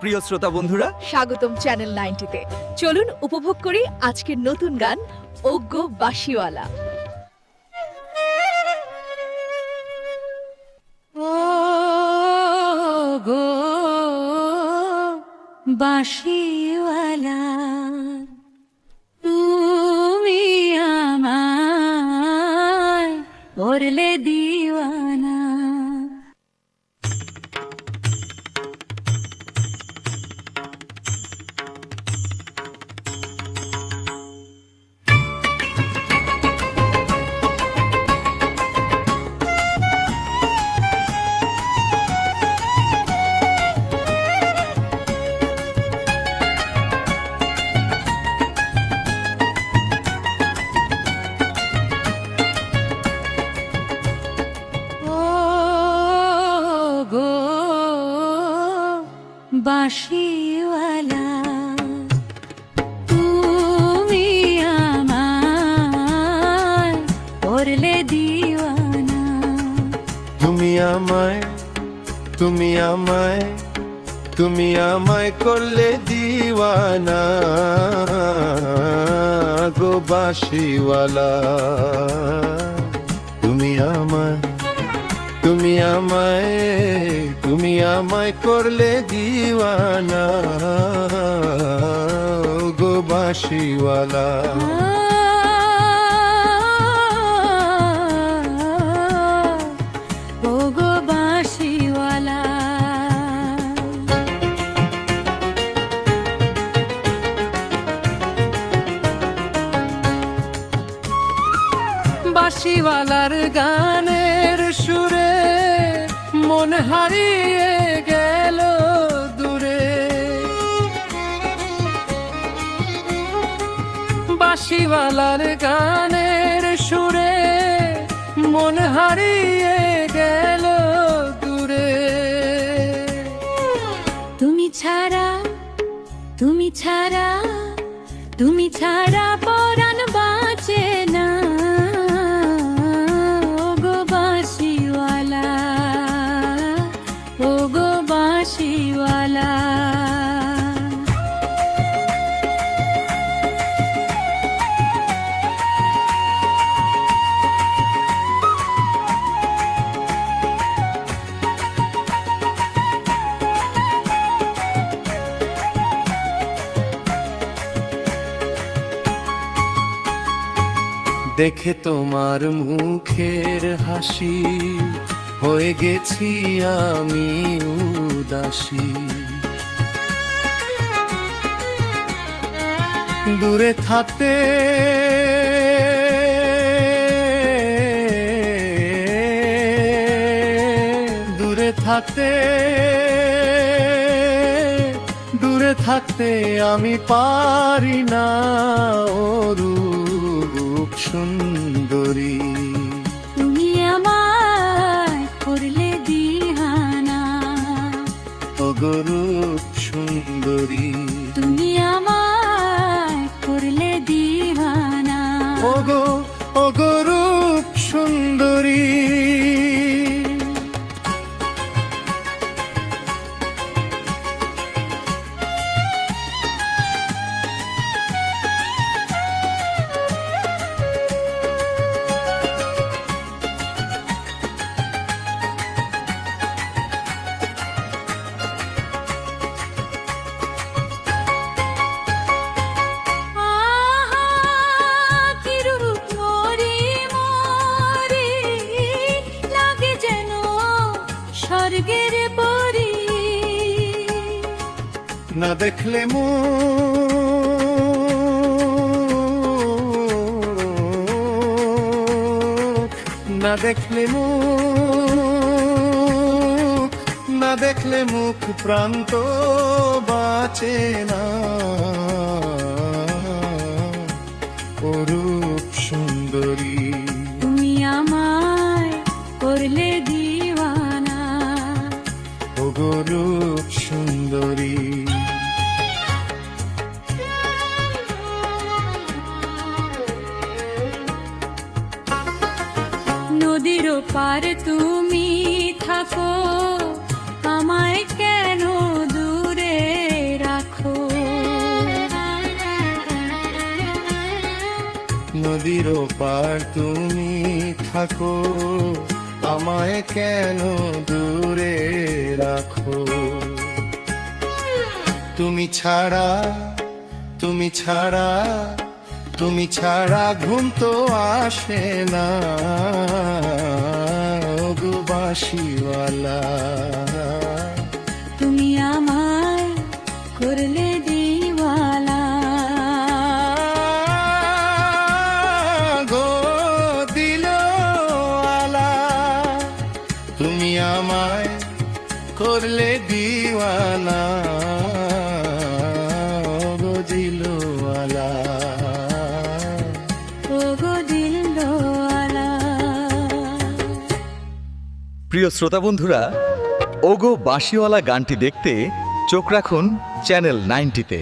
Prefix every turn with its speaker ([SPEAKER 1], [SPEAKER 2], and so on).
[SPEAKER 1] প্রিয় শ্রোতা বন্ধুরা,
[SPEAKER 2] স্বাগতম চ্যানেল 90-তে। চলুন উপভোগ করি আজকের নতুন গান ওগ্য বাঁশিওয়ালা।
[SPEAKER 3] ওগো বাঁশিওয়ালা, তুমি আমায় করলে দিওয়ানা। বাঁশিওয়ালা, তুমি আমায় করলে দিওয়ানা।
[SPEAKER 4] তুমি আমায় করলে দিওয়ানা গো বাঁশিওয়ালা। তুমি আমায় করলে দিওয়ানা গো বাঁশিওয়ালা।
[SPEAKER 3] ওগো বাঁশিওয়ালা,
[SPEAKER 4] বাঁশিওয়ালার গানের সুরে মন হারিয়ে গেল দূরে। বাঁশিওয়ালার গানের সুরে মন হারিয়ে গেল দূরে।
[SPEAKER 3] তুমি ছাড়া, তুমি ছাড়া, তুমি ছাড়া পরাণ বাঁচে না। ওগো বাঁশিওয়ালা, ওগো বাঁশিওয়ালা।
[SPEAKER 4] দেখে তোমার মুখের হাসি হয়ে গেছি আমি উদাসী। দূরে থাকতে দূরে থাকতে আমি পারি না ও রূপ সুন্দরী।
[SPEAKER 3] তুমি আমায় করলে দিওয়ানা,
[SPEAKER 4] ওগো রূপ সুন্দরী।
[SPEAKER 3] তুমি আমায় করলে দিওয়ানা।
[SPEAKER 4] ওগো রূপ সুন্দরী।
[SPEAKER 3] স্বর্গের পরি
[SPEAKER 4] না দেখলে মুখ প্রান্ত বাঁচে না ও রূপ সুন্দরী।
[SPEAKER 3] তুমি আমায় করলে দিওয়ানা,
[SPEAKER 4] ওগো রূপ সুন্দরী।
[SPEAKER 3] নদীর পার তুমি থাকো, আমায় কেন দূরে
[SPEAKER 4] নদীর পার তুমি থাকো, আমায় কেন দূরে রাখো? তুমি ছাড়া, তুমি ছাড়া, তুমি ছাড়া ঘুম তো আসে না, ওগো বাঁশিওয়ালা।
[SPEAKER 3] তুমি আমায় করলে দিওয়ানা,
[SPEAKER 4] গো দিলওয়ালা, তুমি আমায় করলে দিওয়ানা, গো দিলওয়ালা।
[SPEAKER 3] ওগো দিলওয়ালা।
[SPEAKER 1] প্রিয় শ্রোতা বন্ধুরা, ওগো বাঁশিওয়ালা গানটি দেখতে চোখ রাখুন চ্যানেল 90-তে।